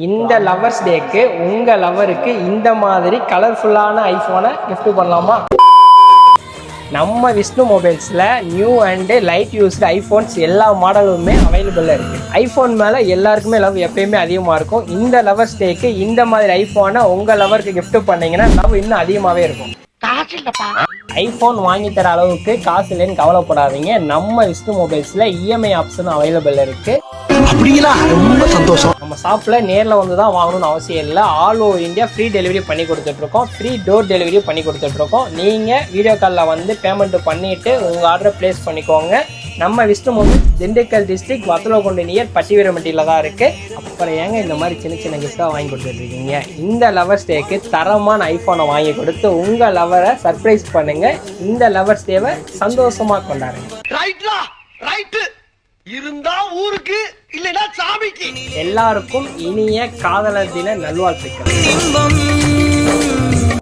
இந்த லவர்ஸ் டேக்கு உங்க லவருக்கு இந்த மாதிரி கலர்ஃபுல்லான ஐஃபோனை gift பண்ணலாமா? நம்ம விஷ்ணு மொபைல்ஸில் new and light used iPhones எல்லா மாடலுமே அவைலபிளாக இருக்குது. ஐஃபோன் மேலே எல்லாருக்குமே லவ் எப்பயுமே அதிகமாக இருக்கும். இந்த லவர்ஸ் டேக்கு இந்த மாதிரி ஐஃபோனை உங்கள் லவருக்கு gift பண்ணிங்கன்னா லவ் இன்னும் அதிகமாகவே இருக்கும். ஐஃபோன் வாங்கி தர அளவுக்கு காசு இல்லைன்னு கவலைப்படாதீங்க. நம்ம விஷ்ணு மொபைல்ஸில் இஎம்ஐ ஆப்ஷன் அவைலபிள் இருக்குது. அப்படிங்களா? ரொம்ப சந்தோஷம். நம்ம ஷாப்பில் நேரில் வந்து தான் வாங்கணும்னு அவசியம் இல்லை. All over India free delivery பண்ணி கொடுத்துட்ருக்கோம். ஃப்ரீ டோர் டெலிவரி பண்ணி கொடுத்துட்ருக்கோம். நீங்கள் வீடியோ காலில் வந்து பேமெண்ட் பண்ணிவிட்டு உங்கள் ஆர்டரை ப்ளேஸ் பண்ணிக்கோங்க. நம்ம Vishnu mobile Dindigul district Vathalagundu near பட்டிவீரம்பட்டியில் தான் இருக்குது. அப்புறம் ஏங்க இந்த மாதிரி சின்ன சின்ன கிஃப்டாக வாங்கி கொடுத்துட்ருக்கீங்க? இந்த லவர்ஸ் டேக்கு தரமான ஐஃபோனை வாங்கி கொடுத்து உங்கள் லவரை சர்ப்ரைஸ் பண்ணுங்கள். இந்த லவர்ஸ் டேவை சந்தோஷமாக கொண்டாடுங்க. இருந்தா ஊருக்கு இல்லைன்னா சாமிக்கு. எல்லாருக்கும் இனிய காதலர் தின நல்வாழ்த்துக்கள்.